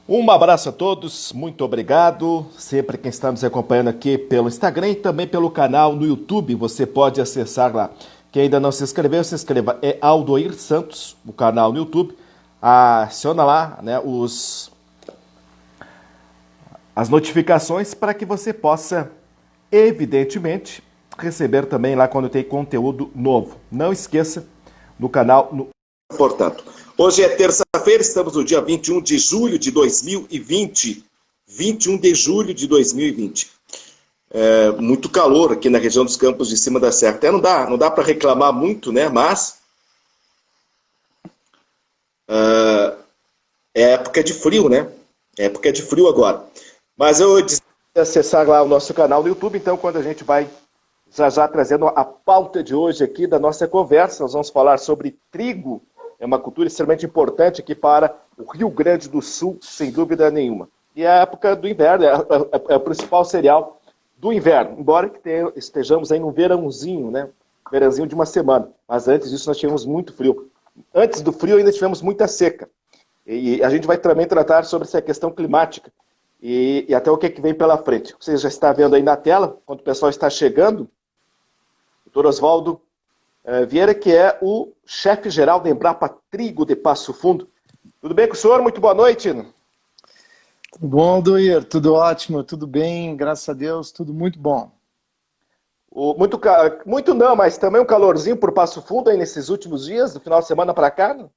Um abraço a todos, muito obrigado. Sempre quem está nos acompanhando aqui pelo Instagram e também pelo canal no YouTube, você pode acessar lá. Quem ainda não se inscreveu, se inscreva. É Aldoir Santos, o canal no YouTube. Aciona lá, né, as notificações para que você possa, evidentemente, receber também lá quando tem conteúdo novo. Não esqueça do canal no... Portanto, hoje é terça-feira, estamos no dia 21 de julho de 2020. 21 de julho de 2020. Muito calor aqui na região dos Campos de Cima da Serra. Até não dá para reclamar muito, né? Mas é época de frio, né? É época de frio agora. Mas eu disse acessar lá o nosso canal no YouTube, então quando a gente vai já trazendo a pauta de hoje aqui da nossa conversa, nós vamos falar sobre trigo. É uma cultura extremamente importante aqui para o Rio Grande do Sul, sem dúvida nenhuma. E é a época do inverno, é o principal cereal do inverno, embora que estejamos aí num verãozinho, né? Verãozinho de uma semana. Mas antes disso nós tivemos muito frio. Antes do frio ainda tivemos muita seca. E a gente vai também tratar sobre essa questão climática e até o que vem pela frente. Você já está vendo aí na tela, quando o pessoal está chegando, o doutor Oswaldo Vieira, que é o chefe-geral da Embrapa Trigo de Passo Fundo. Tudo bem com o senhor? Muito boa noite. Tudo bom, Aldoir? Tudo ótimo, tudo bem, graças a Deus, tudo muito bom. Muito não, mas também um calorzinho por Passo Fundo aí nesses últimos dias, do final de semana para cá, né?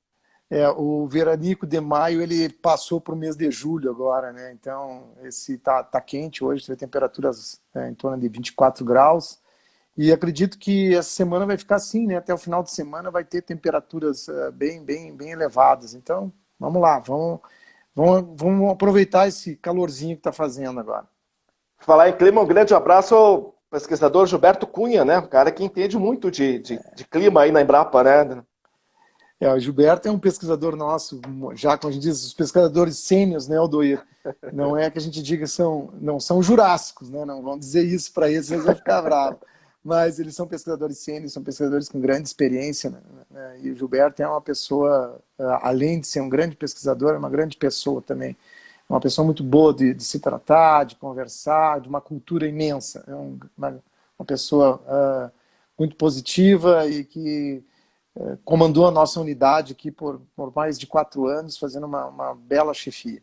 O veranico de maio, ele passou para o mês de julho agora, né? Então, esse tá quente hoje, tem temperaturas em torno de 24 graus. E acredito que essa semana vai ficar assim, né? Até o final de semana vai ter temperaturas bem elevadas. Então, vamos lá, vamos aproveitar esse calorzinho que está fazendo agora. Falar em clima, um grande abraço ao pesquisador Gilberto Cunha, né? Um cara que entende muito de clima aí na Embrapa, né? O Gilberto é um pesquisador nosso, já como a gente diz, os pesquisadores sênios, né, Aldoir? Não é que a gente diga não são jurássicos, né? Não vão dizer isso para eles, eles vão ficar bravos. Mas eles são pesquisadores sênios, são pesquisadores com grande experiência, né? E o Gilberto é uma pessoa, além de ser um grande pesquisador, é uma grande pessoa também. É uma pessoa muito boa de se tratar, de conversar, de uma cultura imensa. É uma pessoa muito positiva e que comandou a nossa unidade aqui por mais de 4 anos, fazendo uma bela chefia.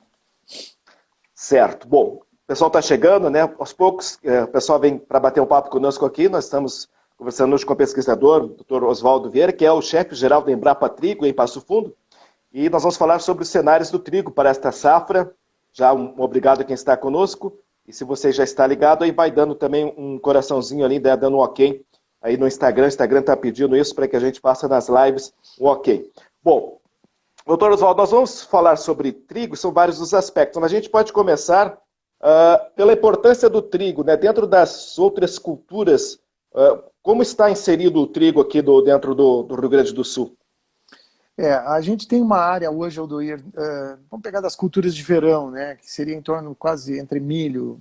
Certo. Bom, o pessoal está chegando, né? Aos poucos, o pessoal vem para bater um papo conosco aqui. Nós estamos conversando hoje com o pesquisador, o Dr. Oswaldo Vieira, que é o chefe-geral da Embrapa Trigo, em Passo Fundo. E nós vamos falar sobre os cenários do trigo para esta safra. Já um obrigado a quem está conosco. E se você já está ligado, aí vai dando também um coraçãozinho ali, né, dando um ok aí no Instagram. O Instagram está pedindo isso para que a gente passe nas lives um ok. Bom, doutor Oswaldo, nós vamos falar sobre trigo, são vários os aspectos, mas a gente pode começar pela importância do trigo, né? Dentro das outras culturas, como está inserido o trigo aqui dentro do Rio Grande do Sul? A gente tem uma área hoje, Aldoir, vamos pegar das culturas de verão, né, que seria em torno quase entre milho,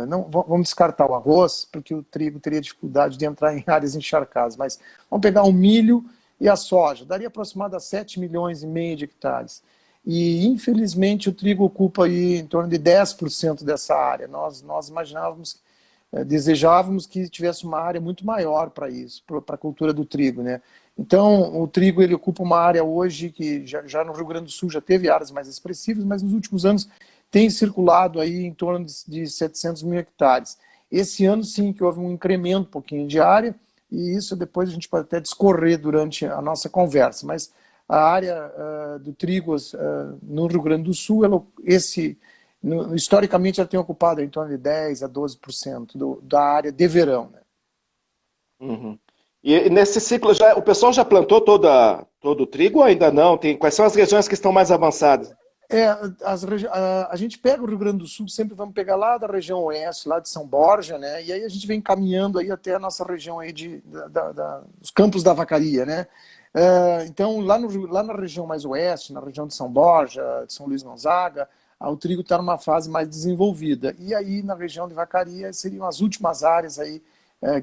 não, vamos descartar o arroz, porque o trigo teria dificuldade de entrar em áreas encharcadas, mas vamos pegar o milho e a soja, daria aproximadamente 7 milhões e meio de hectares. E, infelizmente, o trigo ocupa aí em torno de 10% dessa área. Nós imaginávamos, desejávamos que tivesse uma área muito maior para isso, para a cultura do trigo, né? Então, o trigo ele ocupa uma área hoje que já no Rio Grande do Sul já teve áreas mais expressivas, mas nos últimos anos tem circulado aí em torno de 700 mil hectares. Esse ano, sim, que houve um incremento um pouquinho de área, e isso depois a gente pode até discorrer durante a nossa conversa, mas a área do trigo no Rio Grande do Sul, historicamente, ela tem ocupado em torno de 10% a 12% da área de verão, né? Uhum. E nesse ciclo, o pessoal já plantou todo o trigo ou ainda não? Quais são as regiões que estão mais avançadas? A gente pega o Rio Grande do Sul, sempre vamos pegar lá da região oeste, lá de São Borja, né? E aí a gente vem caminhando aí até a nossa região aí dos Campos da Vacaria, né? Então, lá na região mais oeste, na região de São Borja, de São Luís Gonzaga, o trigo está numa fase mais desenvolvida. E aí, na região de Vacaria, seriam as últimas áreas aí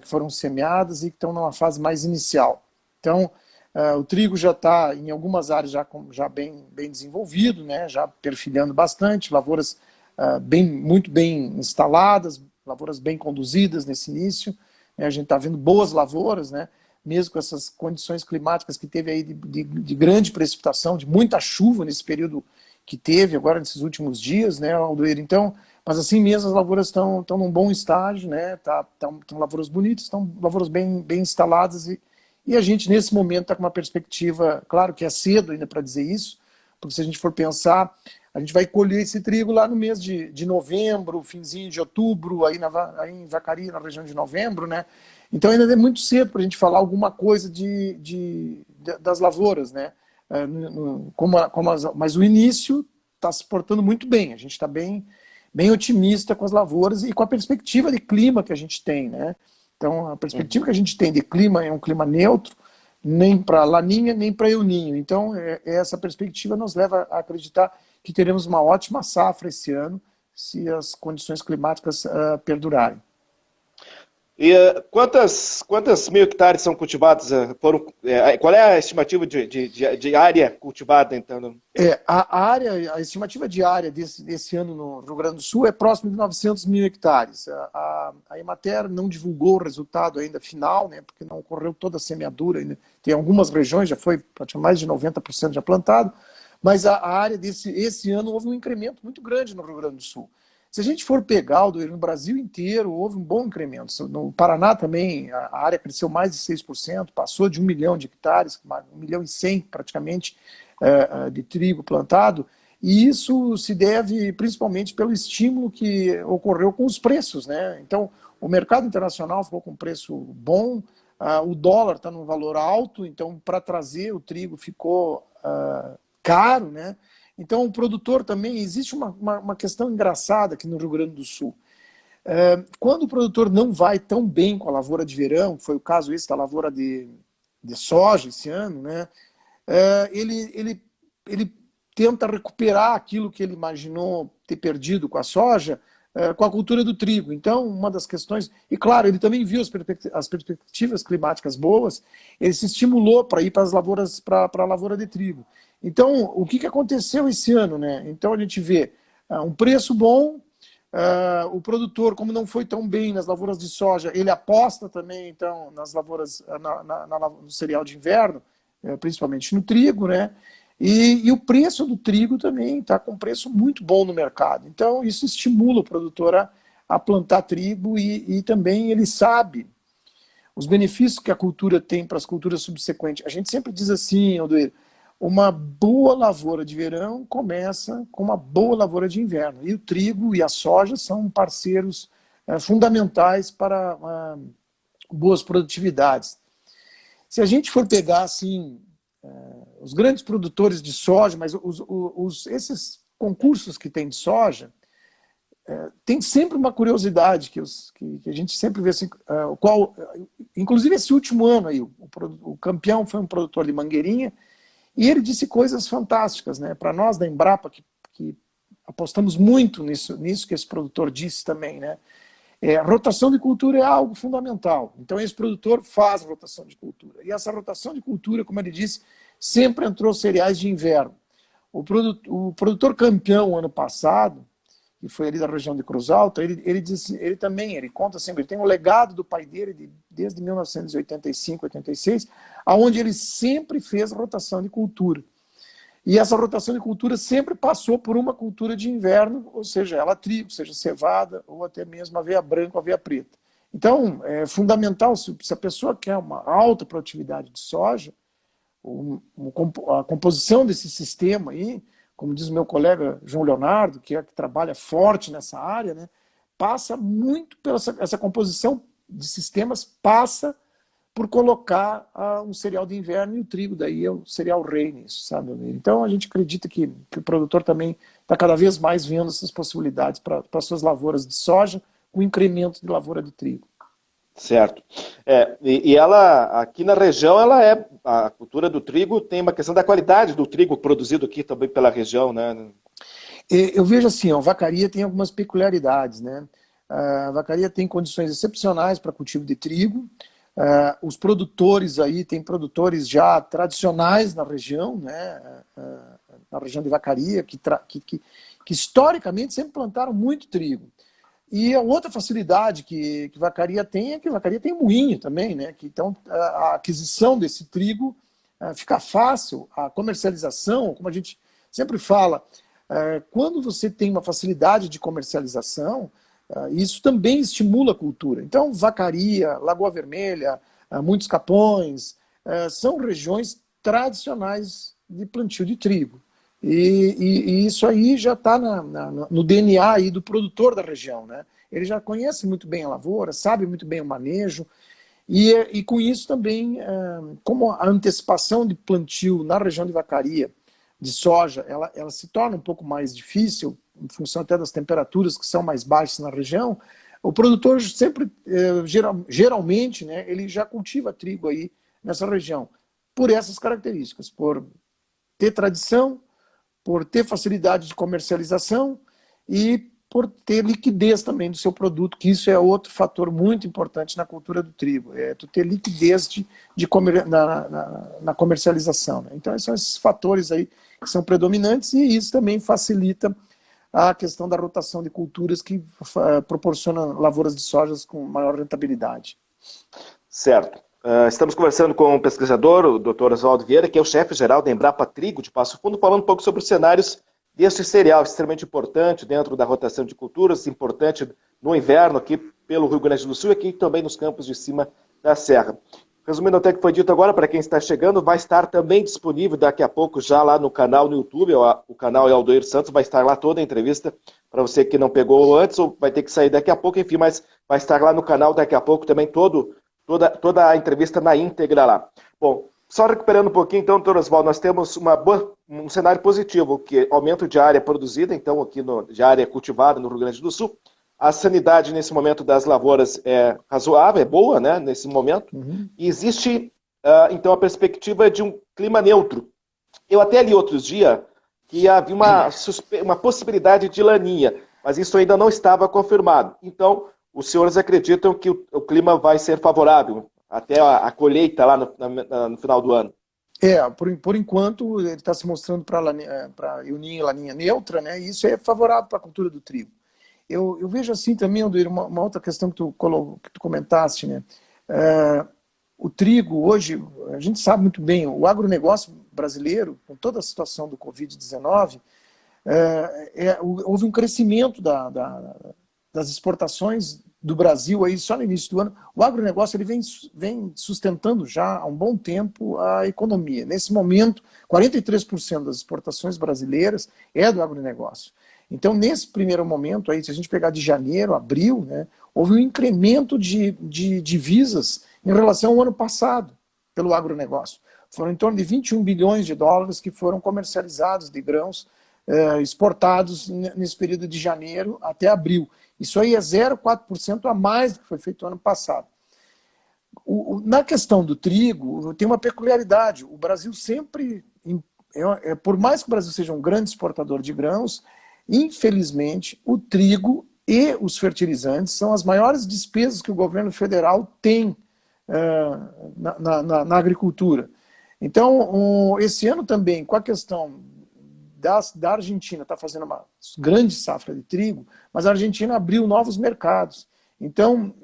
que foram semeadas e que estão numa fase mais inicial. Então, O trigo já está, em algumas áreas, já bem desenvolvido, né? Já perfilhando bastante, lavouras muito bem instaladas, lavouras bem conduzidas nesse início. Né? A gente está vendo boas lavouras, né? Mesmo com essas condições climáticas que teve aí de grande precipitação, de muita chuva nesse período que teve agora nesses últimos dias, né, Aldoeiro? Então, mas assim mesmo as lavouras estão num bom estágio, né? Estão lavouras bonitas, estão lavouras bem instaladas e a gente nesse momento está com uma perspectiva, claro que é cedo ainda para dizer isso, porque se a gente for pensar, a gente vai colher esse trigo lá no mês de novembro, finzinho de outubro, aí em Vacaria, na região de novembro, né? Então ainda é muito cedo para a gente falar alguma coisa das lavouras, né? Mas o início está se portando muito bem, a gente está bem otimista com as lavouras e com a perspectiva de clima que a gente tem, né? Então a perspectiva que a gente tem de clima é um clima neutro, nem para Laninha, nem para El Niño. Então essa perspectiva nos leva a acreditar que teremos uma ótima safra esse ano, se as condições climáticas perdurarem. E quantas mil hectares são cultivados? Qual é a estimativa de área cultivada, então? A estimativa de área desse ano no Rio Grande do Sul é próximo de 900 mil hectares. A Emater não divulgou o resultado ainda final, né, porque não ocorreu toda a semeadura ainda. Tem algumas regiões, já foi praticamente mais de 90% já plantado, mas a área esse ano houve um incremento muito grande no Rio Grande do Sul. Se a gente for pegar no Brasil inteiro, houve um bom incremento. No Paraná também, a área cresceu mais de 6%, passou de 1 milhão de hectares, 1 milhão e 100 praticamente de trigo plantado, e isso se deve principalmente pelo estímulo que ocorreu com os preços, né? Então, o mercado internacional ficou com preço bom, o dólar está num valor alto, então para trazer o trigo ficou caro, né? Então, o produtor também, existe uma questão engraçada aqui no Rio Grande do Sul. Quando o produtor não vai tão bem com a lavoura de verão, foi o caso esse da lavoura de soja esse ano, né? Ele tenta recuperar aquilo que ele imaginou ter perdido com a soja, com a cultura do trigo. Então, uma das questões... E, claro, ele também viu as perspectivas climáticas boas, ele se estimulou para ir para as lavouras, para a lavoura de trigo. Então, o que aconteceu esse ano, né? Então, a gente vê um preço bom, o produtor, como não foi tão bem nas lavouras de soja, ele aposta também, então, nas lavouras, no cereal de inverno, principalmente no trigo, né? E o preço do trigo também está com um preço muito bom no mercado. Então, isso estimula o produtor a plantar trigo e também ele sabe os benefícios que a cultura tem para as culturas subsequentes. A gente sempre diz assim, Aldoeiro, uma boa lavoura de verão começa com uma boa lavoura de inverno. E o trigo e a soja são parceiros fundamentais para boas produtividades. Se a gente for pegar assim, os grandes produtores de soja, mas esses concursos que tem de soja, tem sempre uma curiosidade que a gente sempre vê assim, inclusive esse último ano aí, o campeão foi um produtor de Mangueirinha, e ele disse coisas fantásticas, né? Para nós da Embrapa, que apostamos muito nisso que esse produtor disse também, né? Rotação de cultura é algo fundamental. Então esse produtor faz rotação de cultura. E essa rotação de cultura, como ele disse, sempre entrou cereais de inverno. O produtor campeão ano passado, que foi ali da região de Cruz Alta, ele conta sempre, ele tem o legado do pai dele desde 1985, 86, aonde ele sempre fez rotação de cultura. E essa rotação de cultura sempre passou por uma cultura de inverno, ou seja, ela trigo, seja cevada, ou até mesmo aveia branca ou aveia preta. Então, é fundamental, se a pessoa quer uma alta produtividade de soja, a composição desse sistema aí, como diz o meu colega João Leonardo, que trabalha forte nessa área, né, passa muito pela essa composição de sistemas, passa por colocar um cereal de inverno e o trigo, daí é o cereal rei nisso, sabe? Então a gente acredita que o produtor também está cada vez mais vendo essas possibilidades para suas lavouras de soja, com incremento de lavoura de trigo. Certo. E ela, aqui na região, a cultura do trigo tem uma questão da qualidade do trigo produzido aqui também pela região, né? Eu vejo assim, a Vacaria tem algumas peculiaridades, né? A Vacaria tem condições excepcionais para cultivo de trigo, Os produtores aí, tem produtores já tradicionais na região, né? Na região de Vacaria, que historicamente sempre plantaram muito trigo. E a outra facilidade que Vacaria tem é que Vacaria tem moinho também, né? Então a aquisição desse trigo fica fácil, a comercialização, como a gente sempre fala, quando você tem uma facilidade de comercialização, isso também estimula a cultura. Então, Vacaria, Lagoa Vermelha, Muitos Capões, são regiões tradicionais de plantio de trigo. E isso aí já está no DNA aí do produtor da região, né? Ele já conhece muito bem a lavoura, sabe muito bem o manejo, e com isso também, como a antecipação de plantio na região de Vacaria, de soja, ela se torna um pouco mais difícil, em função até das temperaturas que são mais baixas na região, o produtor sempre, geralmente, né, ele já cultiva trigo aí nessa região, por essas características, por ter tradição, por ter facilidade de comercialização e por ter liquidez também do seu produto, que isso é outro fator muito importante na cultura do trigo, tu ter liquidez na comercialização, né? Então, esses são esses fatores aí que são predominantes, e isso também facilita a questão da rotação de culturas, que proporciona lavouras de sojas com maior rentabilidade. Certo. Estamos conversando com o pesquisador, o Dr. Oswaldo Vieira, que é o chefe-geral da Embrapa Trigo de Passo Fundo, falando um pouco sobre os cenários deste cereal, extremamente importante dentro da rotação de culturas, importante no inverno aqui pelo Rio Grande do Sul e aqui também nos campos de cima da serra. Resumindo até o que foi dito agora, para quem está chegando, vai estar também disponível daqui a pouco já lá no canal no YouTube, o canal é Aldoir Santos, vai estar lá toda a entrevista, para você que não pegou antes ou vai ter que sair daqui a pouco, enfim, mas vai estar lá no canal daqui a pouco também toda a entrevista na íntegra lá. Bom, só recuperando um pouquinho, então, doutor Oswaldo, nós temos um cenário positivo, que é aumento de área produzida, então, aqui de área cultivada no Rio Grande do Sul. A sanidade, nesse momento, das lavouras é razoável, é boa, né, nesse momento. Uhum. E existe, então, a perspectiva de um clima neutro. Eu até li outros dias que havia uma possibilidade de laninha, mas isso ainda não estava confirmado. Então, os senhores acreditam que o clima vai ser favorável até a colheita lá no final do ano? Por enquanto, ele está se mostrando para El Niño e Laninha neutra, né? E isso é favorável para a cultura do trigo. Eu vejo assim também, Aldoir, uma outra questão que tu comentaste, né? O trigo, hoje, a gente sabe muito bem, o agronegócio brasileiro, com toda a situação do Covid-19, houve um crescimento das exportações do Brasil aí só no início do ano. O agronegócio ele vem sustentando já há um bom tempo a economia. Nesse momento, 43% das exportações brasileiras é do agronegócio. Então, nesse primeiro momento, aí, se a gente pegar de janeiro, abril, né, houve um incremento de divisas em relação ao ano passado pelo agronegócio. Foram em torno de 21 bilhões de dólares que foram comercializados de grãos exportados nesse período de janeiro até abril. Isso aí é 0,4% a mais do que foi feito no ano passado. Na questão do trigo, tem uma peculiaridade. O Brasil sempre, por mais que o Brasil seja um grande exportador de grãos, infelizmente, o trigo e os fertilizantes são as maiores despesas que o governo federal tem na agricultura. Então, esse ano também, com a questão da Argentina, está fazendo uma grande safra de trigo, mas a Argentina abriu novos mercados. Então,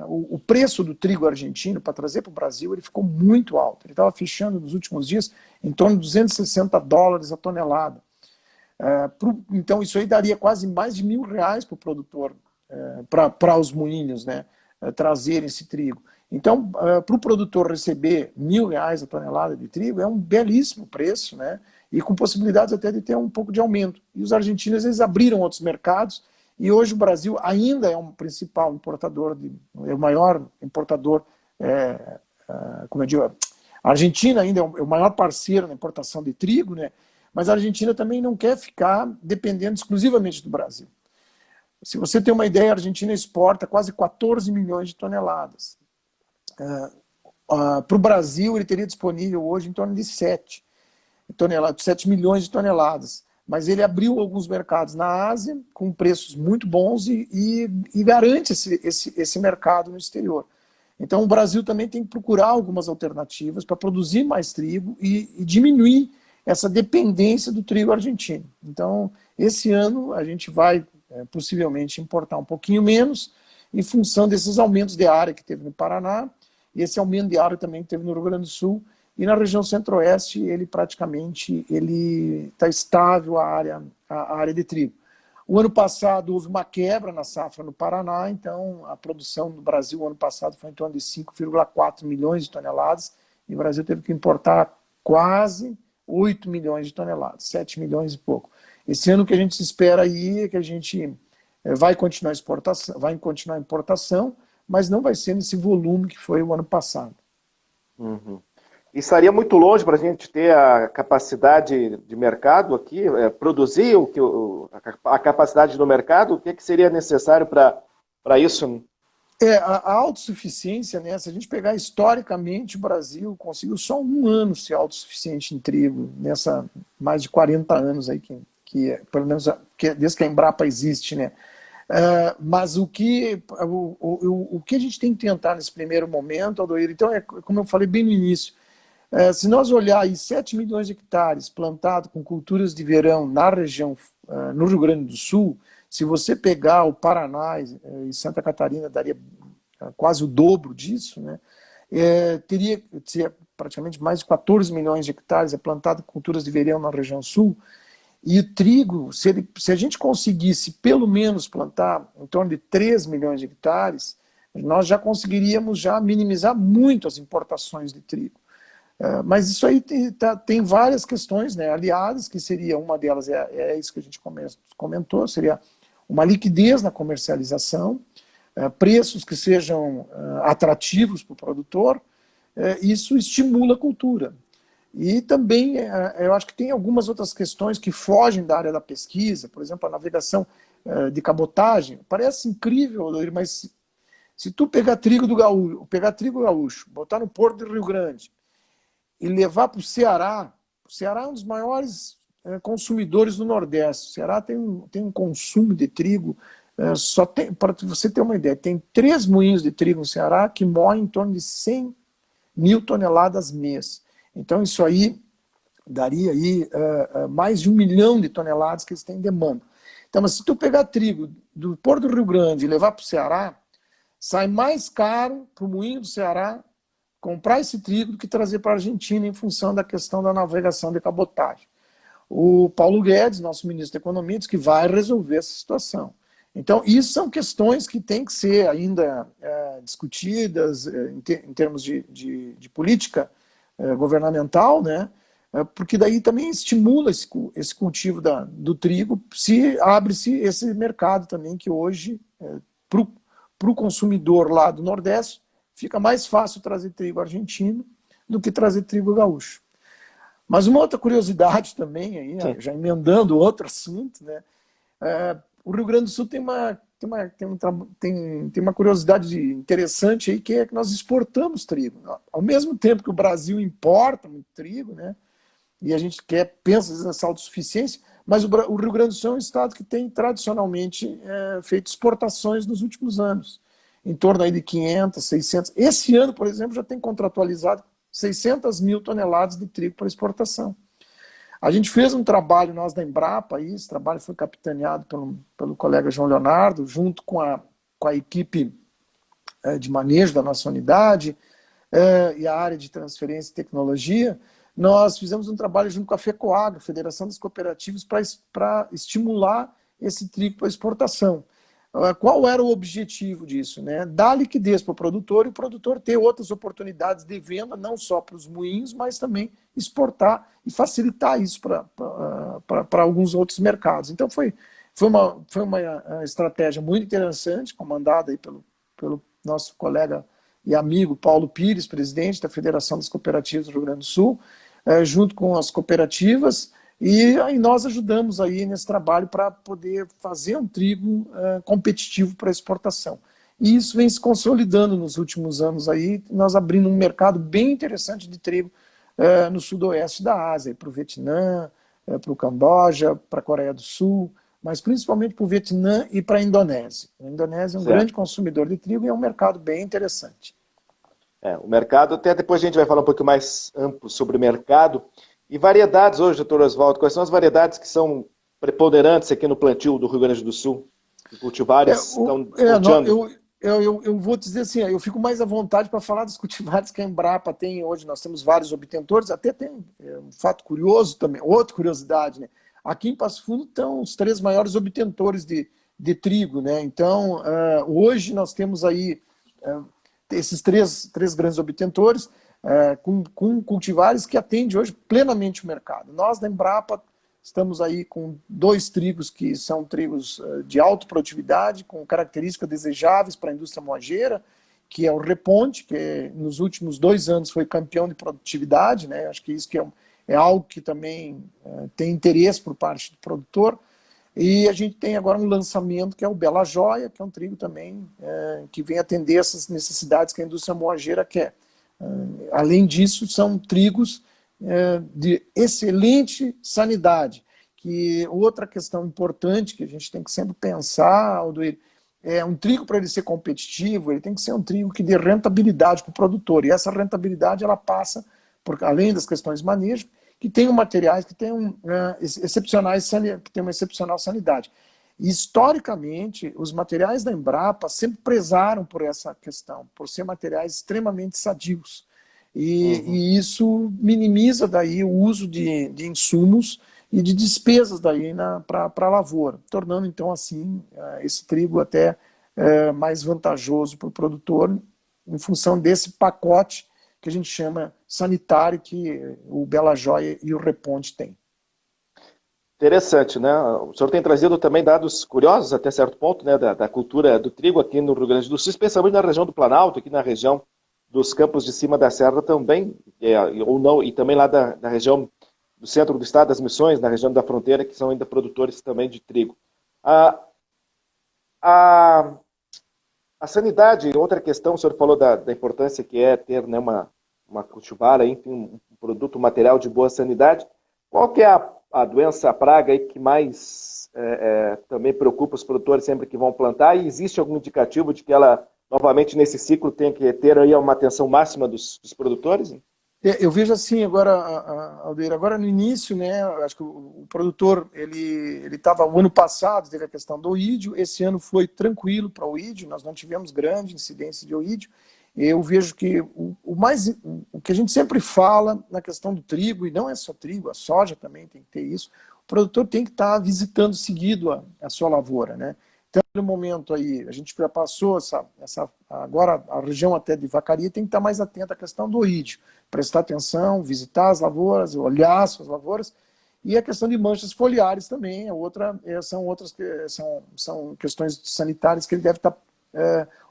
o preço do trigo argentino, para trazer para o Brasil, ele ficou muito alto. Ele estava fechando nos últimos dias em torno de $260 a tonelada. Então, isso aí daria quase mais de R$1.000 para o produtor, para os moinhos, né, trazerem esse trigo. Então, para o produtor receber R$1.000 a tonelada de trigo, é um belíssimo preço, né, e com possibilidades até de ter um pouco de aumento. E os argentinos, eles abriram outros mercados, e hoje o Brasil ainda é um principal importador, é o maior importador, como eu digo, a Argentina ainda é o maior parceiro na importação de trigo, né? Mas a Argentina também não quer ficar dependendo exclusivamente do Brasil. Se você tem uma ideia, a Argentina exporta quase 14 milhões de toneladas. Para o Brasil, ele teria disponível hoje em torno de 7 milhões de toneladas. Mas ele abriu alguns mercados na Ásia com preços muito bons e garante esse mercado no exterior. Então o Brasil também tem que procurar algumas alternativas para produzir mais trigo e diminuir essa dependência do trigo argentino. Então, esse ano a gente vai possivelmente importar um pouquinho menos em função desses aumentos de área que teve no Paraná e esse aumento de área também que teve no Rio Grande do Sul. E na região centro-oeste, ele praticamente está estável a área de trigo. O ano passado houve uma quebra na safra no Paraná, então a produção do Brasil no ano passado foi em torno de 5,4 milhões de toneladas, e o Brasil teve que importar quase 8 milhões de toneladas, 7 milhões e pouco. Esse ano o que a gente se espera aí é que a gente vai continuar a importação, mas não vai ser nesse volume que foi o ano passado. Uhum. E estaria muito longe para a gente ter a capacidade de mercado aqui, produzir a capacidade do mercado? O que seria necessário para isso? A autossuficiência, né? Se a gente pegar historicamente, o Brasil conseguiu só um ano ser autossuficiente em trigo, nessa mais de 40 anos aí, pelo menos desde que a Embrapa existe, né? Mas o que a gente tem que tentar nesse primeiro momento, Aldoir, então como eu falei bem no início, se nós olhar aí 7 milhões de hectares plantados com culturas de verão na região, no Rio Grande do Sul, se você pegar o Paraná e Santa Catarina, daria quase o dobro disso, né? Teria praticamente mais de 14 milhões de hectares plantado com culturas de verão na região sul. E o trigo, se a gente conseguisse pelo menos plantar em torno de 3 milhões de hectares, nós já conseguiríamos já minimizar muito as importações de trigo. Mas isso aí tem várias questões, né, aliadas, que seria, uma delas é isso que a gente comentou, seria uma liquidez na comercialização, preços que sejam atrativos para o produtor, isso estimula a cultura. E também, eu acho que tem algumas outras questões que fogem da área da pesquisa, por exemplo, a navegação de cabotagem. Parece incrível, mas se tu pegar trigo gaúcho, botar no Porto do Rio Grande e levar para o Ceará é um dos maiores consumidores do Nordeste. O Ceará tem um consumo de trigo, para você ter uma ideia, tem 3 moinhos de trigo no Ceará que moem em torno de 100 mil toneladas mês. Então isso aí daria aí, mais de 1 milhão de toneladas que eles têm em demanda. Então, mas se tu pegar trigo do Porto do Rio Grande e levar para o Ceará, sai mais caro para o moinho do Ceará comprar esse trigo do que trazer para a Argentina em função da questão da navegação de cabotagem. O Paulo Guedes, nosso ministro da Economia, diz que vai resolver essa situação. Então, isso são questões que têm que ser ainda discutidas em termos de política governamental, né? Porque daí também estimula esse cultivo do trigo, se abre-se esse mercado também que hoje, para o consumidor lá do Nordeste, fica mais fácil trazer trigo argentino do que trazer trigo gaúcho. Mas uma outra curiosidade também, aí, já emendando outro assunto, né? O Rio Grande do Sul tem uma curiosidade interessante aí, que é que nós exportamos trigo. Ao mesmo tempo que o Brasil importa muito trigo, né? E a gente pensa nessa autossuficiência, mas o Rio Grande do Sul é um estado que tem tradicionalmente feito exportações nos últimos anos, em torno aí de 500, 600. Esse ano, por exemplo, já tem contratualizado 600 mil toneladas de trigo para exportação. A gente fez um trabalho, nós da Embrapa, esse trabalho foi capitaneado pelo colega João Leonardo, junto com a equipe de manejo da nossa unidade e a área de transferência e tecnologia. Nós fizemos um trabalho junto com a FECOAGRO, Federação das Cooperativas, para estimular esse trigo para exportação. Qual era o objetivo disso? Né? Dar liquidez para o produtor e o produtor ter outras oportunidades de venda, não só para os moinhos, mas também exportar e facilitar isso para alguns outros mercados. Então foi uma estratégia muito interessante, comandada aí pelo nosso colega e amigo Paulo Pires, presidente da Federação das Cooperativas do Rio Grande do Sul, junto com as cooperativas. E aí nós ajudamos aí nesse trabalho para poder fazer um trigo competitivo para exportação. E isso vem se consolidando nos últimos anos aí, nós abrindo um mercado bem interessante de trigo no sudoeste da Ásia, para o Vietnã, para o Camboja, para a Coreia do Sul, mas principalmente para o Vietnã e para a Indonésia. A Indonésia é um grande consumidor de trigo e é um mercado bem interessante. O mercado, até depois a gente vai falar um pouco mais amplo sobre o mercado. E variedades hoje, doutor Oswaldo, quais são as variedades que são preponderantes aqui no plantio do Rio Grande do Sul? Que cultivares estão desponteando? Eu vou dizer assim, eu fico mais à vontade para falar dos cultivares que a Embrapa tem hoje. Nós temos vários obtentores, até tem um fato curioso também, outra curiosidade, né? Aqui em Passo Fundo estão os 3 maiores obtentores de trigo, né? Então, hoje nós temos aí esses três grandes obtentores com cultivares que atendem hoje plenamente o mercado. Nós, da Embrapa, estamos aí com 2 trigos que são trigos de alta produtividade, com características desejáveis para a indústria moageira, que é o Reponte, que nos últimos 2 anos foi campeão de produtividade, né? Acho que isso que é algo que também tem interesse por parte do produtor. E a gente tem agora um lançamento que é o Bela Joia, que é um trigo também que vem atender essas necessidades que a indústria moageira quer. Além disso, são trigos de excelente sanidade. Que outra questão importante que a gente tem que sempre pensar, Aldoir, é um trigo, para ele ser competitivo, ele tem que ser um trigo que dê rentabilidade para o produtor. E essa rentabilidade ela passa, além das questões de manejo, que tenham materiais que tenham excepcionais, que tenham uma excepcional sanidade. E, historicamente, os materiais da Embrapa sempre prezaram por essa questão, por ser materiais extremamente sadios. E isso minimiza daí o uso de insumos e de despesas daí para a lavoura, tornando então assim esse trigo até mais vantajoso para o produtor em função desse pacote que a gente chama sanitário que o Bela Joia e o Reponte têm. Interessante, né? O senhor tem trazido também dados curiosos até certo ponto, né, da cultura do trigo aqui no Rio Grande do Sul, especialmente na região do Planalto, aqui na região dos campos de cima da serra também, ou não, e também lá da região do centro do estado das Missões, na região da fronteira, que são ainda produtores também de trigo. A sanidade, outra questão, o senhor falou da importância que é ter, né, uma cultivar, enfim, um produto, um material de boa sanidade. Qual que é a doença, a praga aí que mais também preocupa os produtores sempre que vão plantar? E existe algum indicativo de que ela, novamente, nesse ciclo, tem que ter aí uma atenção máxima dos produtores? Eu vejo assim, agora, Aldeir, agora no início, né, acho que o produtor, ele estava, o ano passado teve a questão do oídio, esse ano foi tranquilo para o oídio, nós não tivemos grande incidência de oídio. Eu vejo que o que a gente sempre fala na questão do trigo, e não é só trigo, a soja também tem que ter isso, o produtor tem que estar visitando seguido a sua lavoura, né? Então, no momento aí, a gente já passou agora a região até de Vacaria tem que estar mais atenta à questão do oídio, prestar atenção, visitar as lavouras, olhar as suas lavouras, e a questão de manchas foliares também, são questões sanitárias que ele deve estar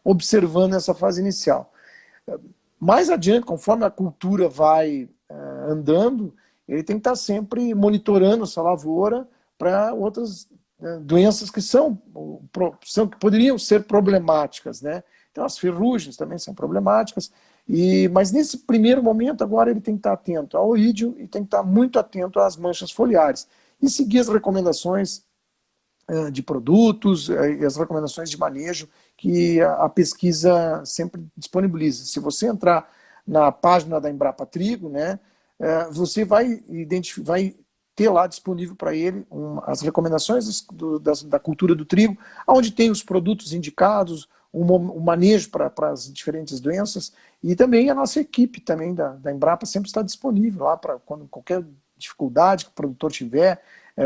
observando nessa fase inicial. Mais adiante, conforme a cultura vai andando, ele tem que estar sempre monitorando essa lavoura para outras doenças que que poderiam ser problemáticas, né? Então as ferrugens também são problemáticas, mas nesse primeiro momento agora ele tem que estar atento ao oídio e tem que estar muito atento às manchas foliares e seguir as recomendações de produtos e as recomendações de manejo que a pesquisa sempre disponibiliza. Se você entrar na página da Embrapa Trigo, né, você vai ter lá disponível para ele as recomendações da cultura do trigo, onde tem os produtos indicados, o manejo para as diferentes doenças, e também a nossa equipe também da Embrapa sempre está disponível lá para qualquer dificuldade que o produtor tiver,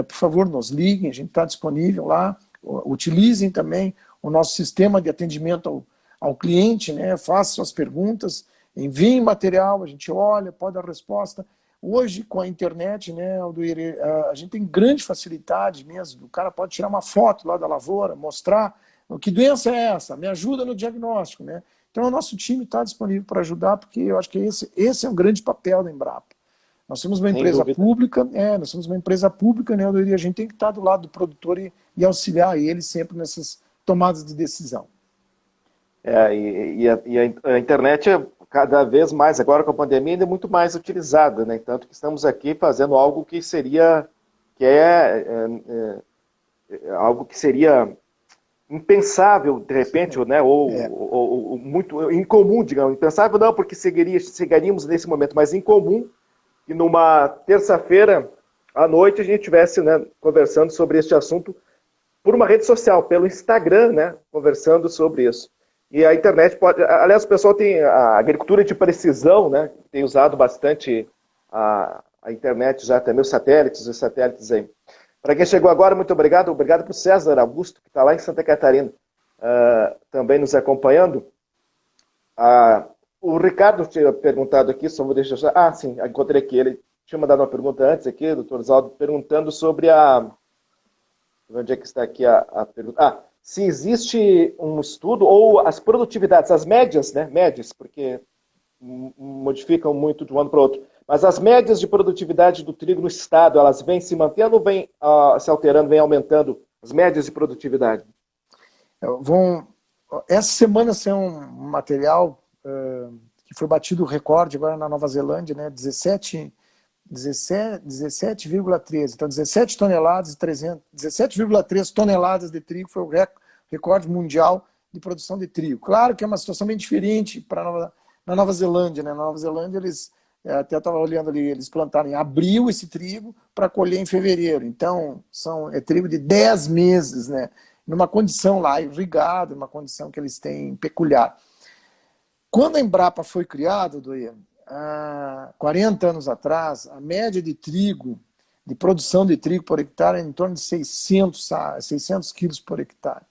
por favor, nos liguem, a gente está disponível lá, utilizem também o nosso sistema de atendimento ao cliente, né? Façam suas perguntas, enviem material, a gente olha, pode dar resposta. Hoje, com a internet, né, Aldoir, a gente tem grande facilidade mesmo, o cara pode tirar uma foto lá da lavoura, mostrar que doença é essa, me ajuda no diagnóstico, né? Então o nosso time está disponível para ajudar, porque eu acho que esse é um grande papel da Embrapa. Nós somos uma empresa pública, né, Aldoir, e a gente tem que estar do lado do produtor e auxiliar ele sempre nessas tomadas de decisão. A internet é cada vez mais, agora com a pandemia, ainda é muito mais utilizada, né? Tanto que estamos aqui fazendo algo algo que seria impensável, de repente, né, ou muito incomum, digamos, impensável não, porque seguiríamos nesse momento, mas incomum, que numa terça-feira à noite a gente estivesse, né, conversando sobre este assunto por uma rede social, pelo Instagram, né, conversando sobre isso. E a internet pode... Aliás, o pessoal tem a agricultura de precisão, né, tem usado bastante a internet já, também os satélites aí. Para quem chegou agora, muito obrigado. Obrigado para o César Augusto, que está lá em Santa Catarina, também nos acompanhando. O Ricardo tinha perguntado aqui, só vou deixar... Ah, sim, encontrei aqui. Ele tinha mandado uma pergunta antes aqui, doutor Oswaldo, perguntando sobre a... Onde é que está aqui a pergunta? Se existe um estudo, ou as produtividades, as médias, né? Médias, porque modificam muito de um ano para o outro. Mas as médias de produtividade do trigo no estado, elas vêm se mantendo ou vêm se alterando, vêm aumentando as médias de produtividade? Essa semana saiu um material que foi batido o recorde agora na Nova Zelândia, né? 17,13. Então, 17 toneladas e 17,3 toneladas de trigo foi o recorde mundial de produção de trigo. Claro que é uma situação bem diferente na Nova Zelândia, né? Na Nova Zelândia, eles até estava olhando ali, eles plantaram em abril esse trigo para colher em fevereiro. Então, é trigo de 10 meses, né? Numa condição lá, irrigada, uma condição que eles têm peculiar. Quando a Embrapa foi criada, Doia, há 40 anos atrás, a média de trigo, de produção de trigo por hectare, é em torno de 600 quilos por hectare.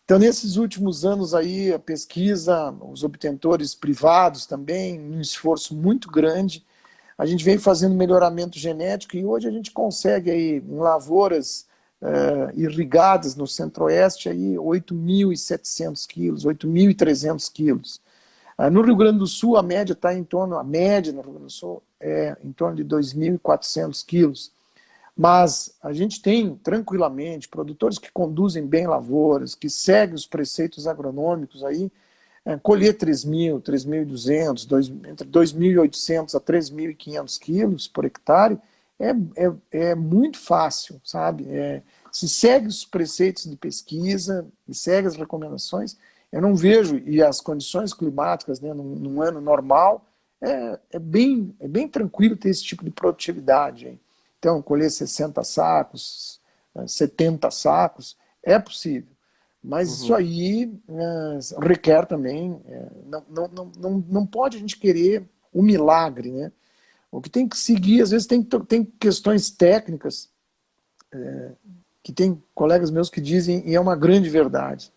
Então, nesses últimos anos aí, a pesquisa, os obtentores privados também, um esforço muito grande, a gente vem fazendo melhoramento genético e hoje a gente consegue aí, em lavouras irrigadas no centro-oeste, aí 8.700 quilos, 8.300 quilos. No Rio Grande do Sul, a média está a média no Rio Grande do Sul é em torno de 2.400 quilos. Mas a gente tem, tranquilamente, produtores que conduzem bem lavouras, que seguem os preceitos agronômicos aí, colher 3.000, 3.200, entre 2.800 a 3.500 quilos por hectare é muito fácil, sabe? Se segue os preceitos de pesquisa e segue as recomendações, eu não vejo, e as condições climáticas, né, num ano normal, é bem tranquilo ter esse tipo de produtividade. Hein? Então, colher 60 sacos, 70 sacos, é possível. Mas isso aí requer também, não pode a gente querer um milagre, né? O que tem que seguir, às vezes tem questões técnicas, que tem colegas meus que dizem, e é uma grande verdade,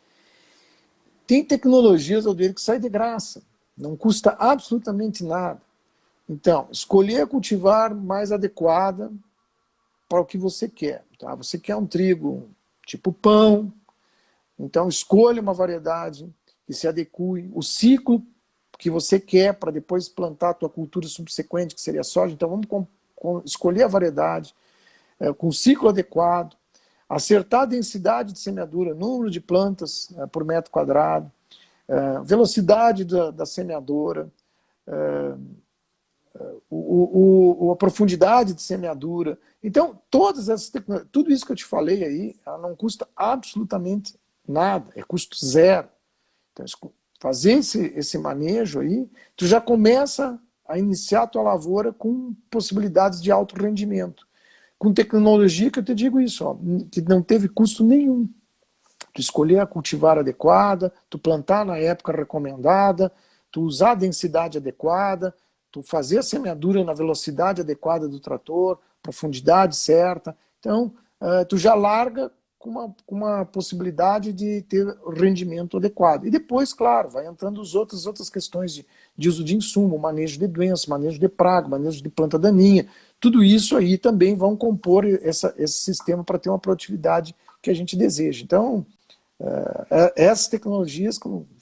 tem tecnologias, Aldeir, que saem de graça, não custa absolutamente nada. Então, escolher a cultivar mais adequada para o que você quer. Tá? Você quer um trigo tipo pão, então escolha uma variedade que se adeque, o ciclo que você quer para depois plantar a tua cultura subsequente, que seria a soja. Então vamos escolher a variedade com o ciclo adequado, acertar a densidade de semeadura, número de plantas por metro quadrado, velocidade da semeadora, a profundidade de semeadura. Então, todas essas tecnologias, tudo isso que eu te falei aí, ela não custa absolutamente nada, é custo zero. Então, fazer esse manejo aí, tu já começa a iniciar a tua lavoura com possibilidades de alto rendimento. Com tecnologia, que eu te digo isso, ó, que não teve custo nenhum. Tu escolher a cultivar adequada, tu plantar na época recomendada, tu usar a densidade adequada, tu fazer a semeadura na velocidade adequada do trator, profundidade certa. Então, tu já larga com uma possibilidade de ter rendimento adequado. E depois, claro, vai entrando as outras questões de uso de insumo, manejo de doença, manejo de praga, manejo de planta daninha. Tudo isso aí também vão compor esse sistema para ter uma produtividade que a gente deseja. Então, essas tecnologias,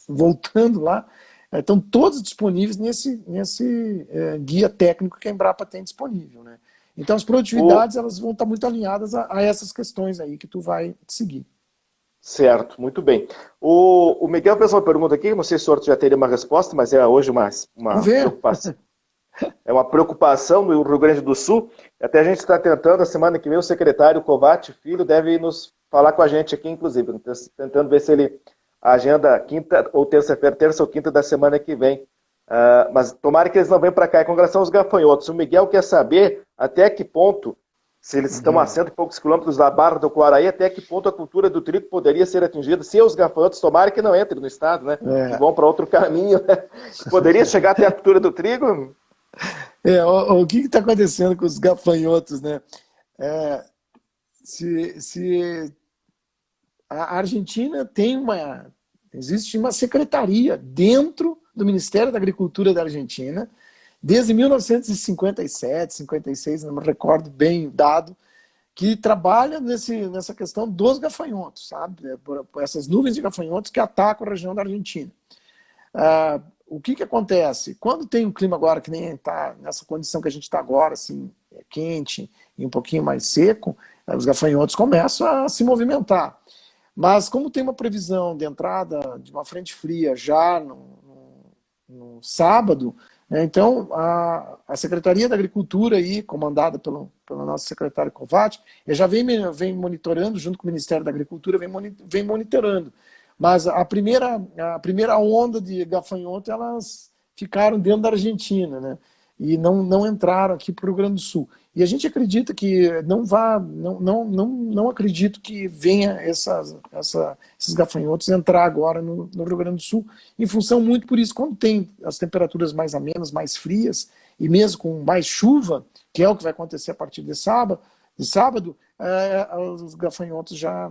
voltando lá, estão todas disponíveis nesse guia técnico que a Embrapa tem disponível, né? Então as produtividades elas vão estar muito alinhadas a essas questões aí que tu vai seguir. Certo, muito bem. O Miguel fez uma pergunta aqui, não sei se o senhor já teria uma resposta, mas é hoje uma preocupação. É uma preocupação no Rio Grande do Sul. Até a gente está tentando, a semana que vem, o secretário Covatti Filho deve nos falar com a gente aqui, inclusive, tentando ver se ele agenda quinta ou terça-feira, terça ou quinta da semana que vem. Mas tomara que eles não venham para cá. E com relação aos gafanhotos, o Miguel quer saber até que ponto, se eles estão a cento e poucos quilômetros da Barra do Quaraí, até que ponto a cultura do trigo poderia ser atingida se os gafanhotos, tomara que não entrem no estado, né? Que vão para outro caminho, né? Poderia chegar até a cultura do trigo? O que está acontecendo com os gafanhotos, né? Se a Argentina existe uma secretaria dentro do Ministério da Agricultura da Argentina, desde 1957, 56, não me recordo bem o dado, que trabalha nessa questão dos gafanhotos, sabe? Por essas nuvens de gafanhotos que atacam a região da Argentina. O que acontece? Quando tem um clima agora que nem está nessa condição que a gente está agora, assim, quente e um pouquinho mais seco, os gafanhotos começam a se movimentar. Mas como tem uma previsão de entrada de uma frente fria já no sábado, né, então a Secretaria da Agricultura, aí, comandada pelo nosso secretário Covatti, já vem monitorando, junto com o Ministério da Agricultura, vem monitorando. Mas a primeira onda de gafanhoto, elas ficaram dentro da Argentina, né? E não entraram aqui para o Rio Grande do Sul. E a gente acredita que não acredito que venha esses gafanhotos entrar agora no Rio Grande do Sul, em função muito por isso, quando tem as temperaturas mais amenas, mais frias, e mesmo com mais chuva, que é o que vai acontecer a partir de sábado, os gafanhotos já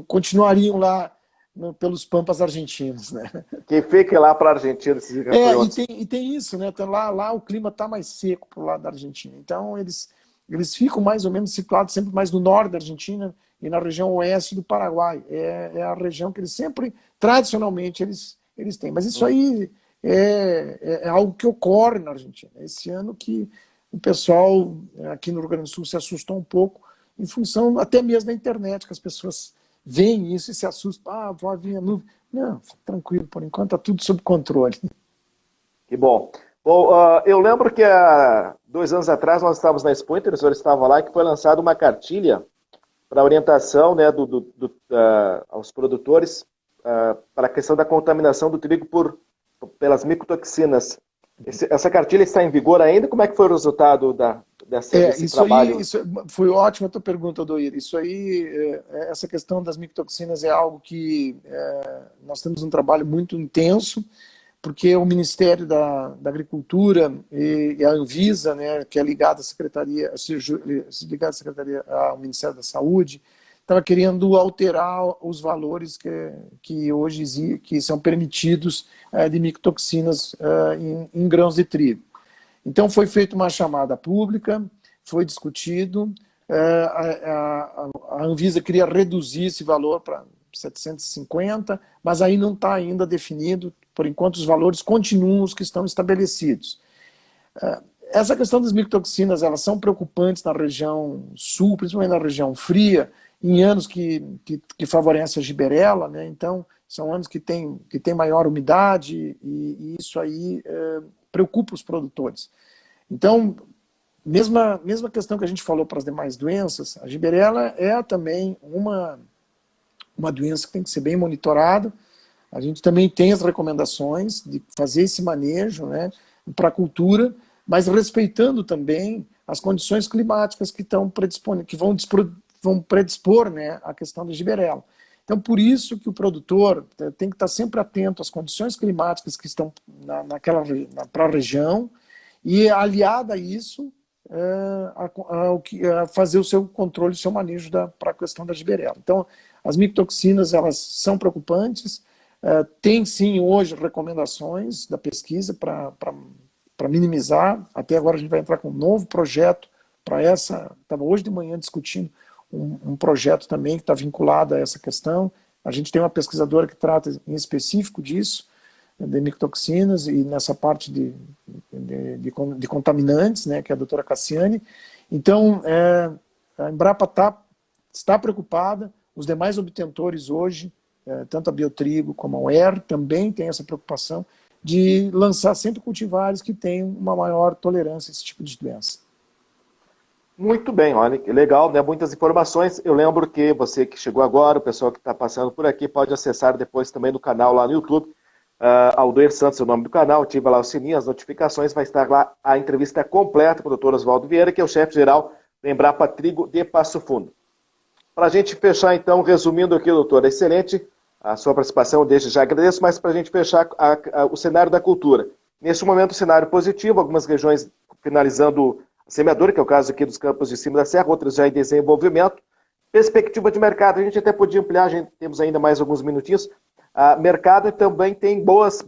continuariam lá pelos pampas argentinos, né? Que fique lá para a Argentina esses gafanhotos. E tem isso, né? Então, lá o clima está mais seco pro lado da Argentina. Então eles ficam mais ou menos situados sempre mais no norte da Argentina e na região oeste do Paraguai. É a região que eles sempre, tradicionalmente, eles têm. Mas isso aí é algo que ocorre na Argentina. Esse ano que o pessoal aqui no Rio Grande do Sul se assustou um pouco, em função até mesmo da internet, que as pessoas veem isso e se assustam. Vai vir a nuvem. Não, tranquilo, por enquanto está tudo sob controle. Que bom. Bom, eu lembro que há 2 anos atrás nós estávamos na Expo Inter, o senhor estava lá, que foi lançada uma cartilha para orientação, né, aos produtores para a questão da contaminação do trigo pelas micotoxinas. Essa cartilha está em vigor ainda? Como é que foi o resultado desse trabalho? Isso foi ótima a tua pergunta, Odoir. Isso aí, essa questão das micotoxinas é algo que nós temos um trabalho muito intenso, porque o Ministério da Agricultura e a Anvisa, né, que é ligada à Secretaria ao Ministério da Saúde, estava querendo alterar os valores que hoje que são permitidos de micotoxinas em grãos de trigo. Então foi feita uma chamada pública, foi discutido, a Anvisa queria reduzir esse valor para 750, mas aí não está ainda definido, por enquanto os valores continuam os que estão estabelecidos. Essa questão das micotoxinas, elas são preocupantes na região sul, principalmente na região fria, em anos que favorecem a giberela, né? Então são anos que tem maior umidade e isso aí preocupa os produtores. Então, mesma questão que a gente falou para as demais doenças, a giberela é também uma doença que tem que ser bem monitorada. A gente também tem as recomendações de fazer esse manejo, né, para a cultura, mas respeitando também as condições climáticas que vão predispor, né, a questão da giberela. Então, por isso que o produtor tem que estar sempre atento às condições climáticas que estão para a região e, aliado a isso, a fazer o seu controle, o seu manejo para a questão da giberela. Então, as micotoxinas, elas são preocupantes, tem sim hoje recomendações da pesquisa para minimizar. Até agora a gente vai entrar com um novo projeto para estava hoje de manhã discutindo um projeto também que está vinculado a essa questão. A gente tem uma pesquisadora que trata em específico disso, de micotoxinas e nessa parte de contaminantes, né, que é a doutora Cassiane. Então, a Embrapa está preocupada, os demais obtentores hoje, tanto a Biotrigo como a UER, também tem essa preocupação de lançar sempre cultivares que tenham uma maior tolerância a esse tipo de doença. Muito bem, olha, que legal, né? Muitas informações. Eu lembro que você que chegou agora, o pessoal que está passando por aqui, pode acessar depois também no canal lá no YouTube. Aldoir Santos é o nome do canal, ativa lá o sininho, as notificações, vai estar lá a entrevista completa com o doutor Oswaldo Vieira, que é o chefe-geral da Embrapa Trigo de Passo Fundo. Para a gente fechar, então, resumindo aqui, doutor, excelente a sua participação, desde já agradeço, mas para a gente fechar o cenário da cultura. Neste momento, o cenário positivo, algumas regiões finalizando a semeadura, que é o caso aqui dos campos de cima da serra, outras já em desenvolvimento. Perspectiva de mercado, a gente até podia ampliar, a gente temos ainda mais alguns minutinhos. Mercado também tem bons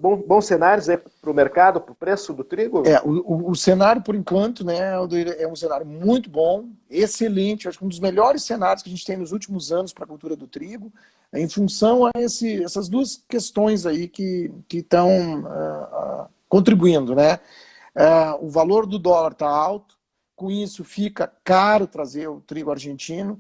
cenários para o mercado, para o preço do trigo? O cenário, por enquanto, né, é um cenário muito bom, excelente, acho que um dos melhores cenários que a gente tem nos últimos anos para a cultura do trigo, em função a essas duas questões aí que estão contribuindo, né? O valor do dólar está alto, com isso fica caro trazer o trigo argentino.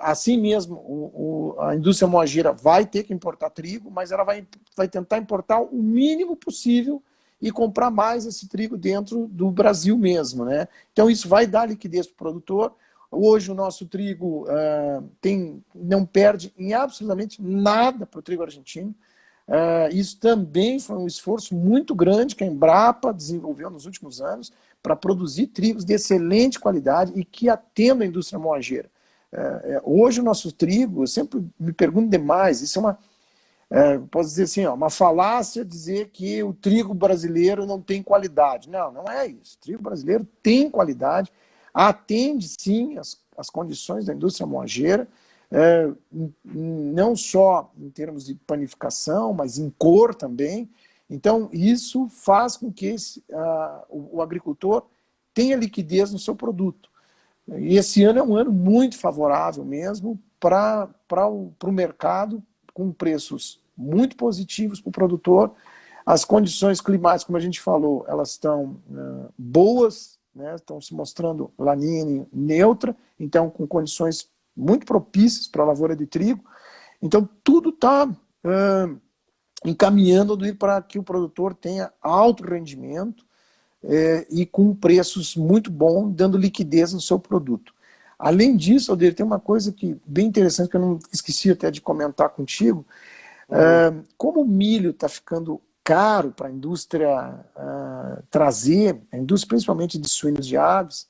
Assim mesmo, a indústria moageira vai ter que importar trigo, mas ela vai tentar importar o mínimo possível e comprar mais esse trigo dentro do Brasil mesmo, né? Então isso vai dar liquidez para o produtor. Hoje o nosso trigo não perde em absolutamente nada para o trigo argentino. Isso também foi um esforço muito grande que a Embrapa desenvolveu nos últimos anos para produzir trigos de excelente qualidade e que atendam a indústria moageira. Hoje o nosso trigo, eu sempre me pergunto demais, isso é posso dizer assim, uma falácia dizer que o trigo brasileiro não tem qualidade. Não, não é isso. O trigo brasileiro tem qualidade, atende sim as condições da indústria moageira, não só em termos de panificação, mas em cor também. Então, isso faz com que o agricultor tenha liquidez no seu produto. E esse ano é um ano muito favorável mesmo para o mercado, com preços muito positivos para o produtor. As condições climáticas, como a gente falou, elas estão boas, né? Estão se mostrando La Niña neutra, então com condições muito propícias para a lavoura de trigo. Então tudo está encaminhando para que o produtor tenha alto rendimento e com preços muito bons, dando liquidez no seu produto. Além disso, Aldir, tem uma coisa bem interessante que eu não esqueci até de comentar contigo. Como o milho está ficando caro para a indústria trazer, a indústria principalmente de suínos e aves,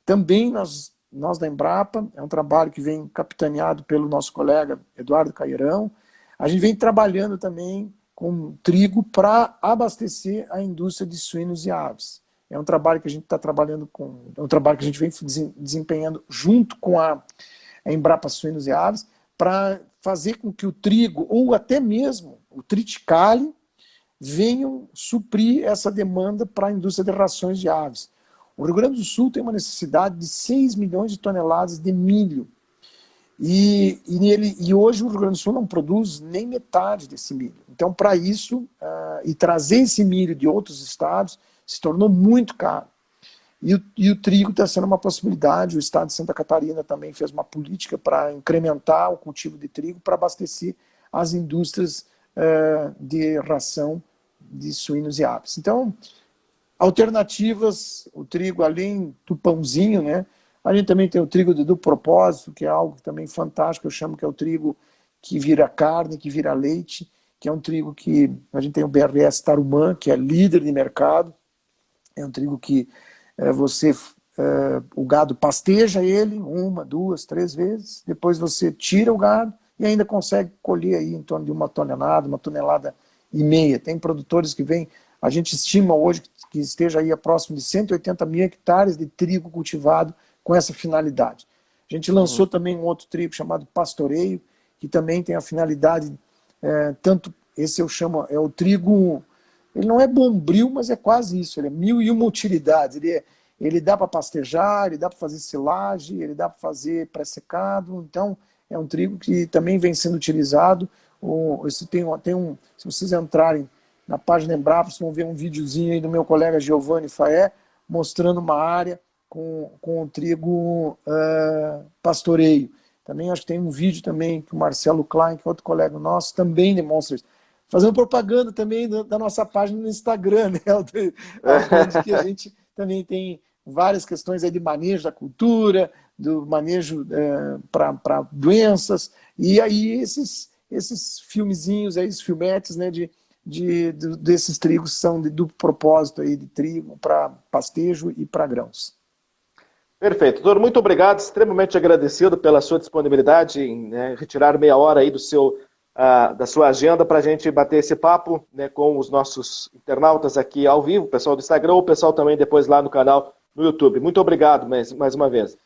também nós da Embrapa, é um trabalho que vem capitaneado pelo nosso colega Eduardo Cairão, a gente vem trabalhando também com trigo para abastecer a indústria de suínos e aves. É um trabalho que a gente está trabalhando é um trabalho que a gente vem desempenhando junto com a Embrapa Suínos e Aves para fazer com que o trigo, ou até mesmo o triticale, venham suprir essa demanda para a indústria de rações de aves. O Rio Grande do Sul tem uma necessidade de 6 milhões de toneladas de milho. E hoje o Rio Grande do Sul não produz nem metade desse milho. Então, para isso, e trazer esse milho de outros estados, se tornou muito caro. E o trigo está sendo uma possibilidade. O estado de Santa Catarina também fez uma política para incrementar o cultivo de trigo para abastecer as indústrias de ração de suínos e aves. Então, alternativas, o trigo, além do pãozinho, né? A gente também tem o trigo do propósito, que é algo também fantástico, eu chamo que é o trigo que vira carne, que vira leite, que é um trigo que a gente tem o BRS Tarumã, que é líder de mercado, é um trigo que o gado pasteja ele 1, 2, 3 vezes, depois você tira o gado e ainda consegue colher aí em torno de 1 tonelada e meia. Tem produtores que vêm, a gente estima hoje que esteja aí a próximo de 180 mil hectares de trigo cultivado com essa finalidade. A gente lançou também um outro trigo chamado Pastoreio, que também tem a finalidade, tanto esse eu chamo, é o trigo, ele não é bombril, mas é quase isso, ele é 1001 utilidades, ele dá para pastejar, ele dá para fazer silagem, ele dá para fazer pré-secado, então é um trigo que também vem sendo utilizado. Se vocês entrarem na página Embrapa, vocês vão ver um videozinho aí do meu colega Giovanni Faé, mostrando uma área com o trigo pastoreio. Também acho que tem um vídeo também que o Marcelo Klein, que é outro colega nosso, também demonstra isso. Fazendo propaganda também da nossa página no Instagram, né? Onde que a gente também tem várias questões aí de manejo da cultura, do manejo para doenças, e aí esses filmezinhos, aí, esses filmetes, né, desses trigos são de duplo propósito aí, de trigo para pastejo e para grãos. Perfeito. Doutor, muito obrigado, extremamente agradecido pela sua disponibilidade em retirar meia hora aí da sua agenda para a gente bater esse papo, né, com os nossos internautas aqui ao vivo, o pessoal do Instagram, ou o pessoal também depois lá no canal no YouTube. Muito obrigado mais uma vez.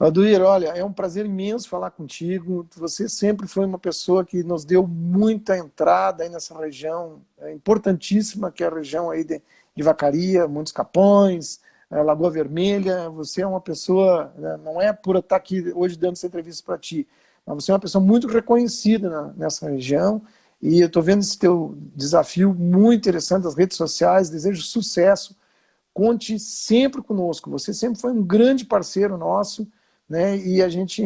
Aduir, olha, é um prazer imenso falar contigo. Você sempre foi uma pessoa que nos deu muita entrada aí nessa região importantíssima, que é a região aí de Vacaria, Montes Capões, Lagoa Vermelha. Você é uma pessoa, não é por estar aqui hoje dando essa entrevista para ti, mas você é uma pessoa muito reconhecida nessa região, e eu estou vendo esse teu desafio muito interessante das redes sociais. Desejo sucesso, conte sempre conosco, você sempre foi um grande parceiro nosso, né? E a gente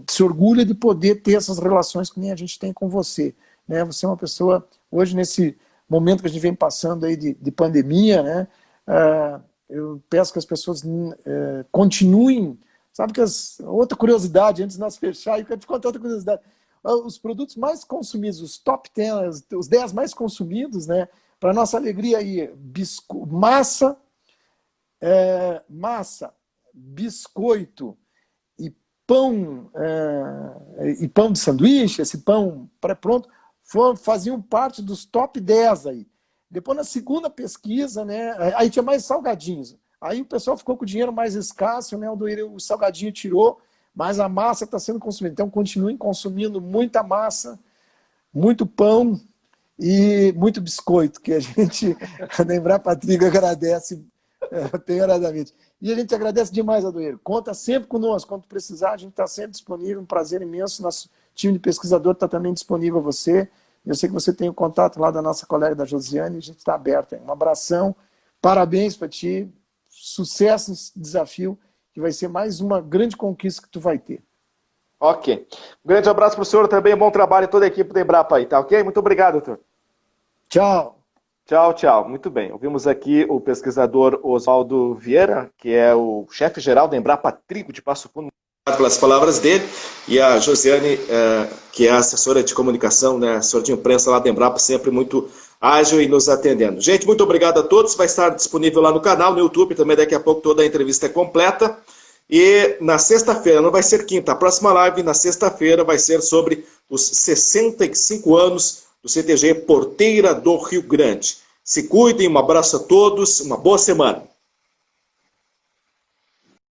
se orgulha de poder ter essas relações que nem a gente tem com você, né? Você é uma pessoa, hoje nesse momento que a gente vem passando aí de pandemia, né? Eu peço que as pessoas continuem, sabe que outra curiosidade, antes de nós fechar, eu quero te contar outra curiosidade, os produtos mais consumidos, os top 10, os 10 mais consumidos, né? Para nossa alegria aí, massa, biscoito e pão de sanduíche, esse pão pré-pronto, faziam parte dos top 10 aí. Depois, na segunda pesquisa, né, aí tinha mais salgadinhos. Aí o pessoal ficou com o dinheiro mais escasso, né, o salgadinho tirou, mas a massa está sendo consumida. Então, continuem consumindo muita massa, muito pão e muito biscoito, que a gente, a Embrapa Trigo, agradece penhoradamente. E a gente agradece demais, Aduir. Conta sempre conosco. Quando precisar, a gente está sempre disponível. Um prazer imenso. Nosso time de pesquisador está também disponível a você. Eu sei que você tem o contato lá da nossa colega, da Josiane, e a gente está aberto. Um abração. Parabéns para ti. Sucesso nesse desafio, que vai ser mais uma grande conquista que tu vai ter. Ok. Um grande abraço para o senhor também. Bom trabalho a toda a equipe da Embrapa aí, tá ok? Muito obrigado, doutor. Tchau. Tchau, tchau. Muito bem. Ouvimos aqui o pesquisador Oswaldo Vieira, que é o chefe-geral da Embrapa Trigo de Passo Fundo, pelas palavras dele, e a Josiane, que é a assessora de comunicação, né, assessora de imprensa lá da Embrapa, sempre muito ágil e nos atendendo. Gente, muito obrigado a todos. Vai estar disponível lá no canal, no YouTube, também daqui a pouco toda a entrevista é completa. E na sexta-feira, não vai ser quinta, a próxima live na sexta-feira vai ser sobre os 65 anos do CTG Porteira do Rio Grande. Se cuidem, um abraço a todos, uma boa semana.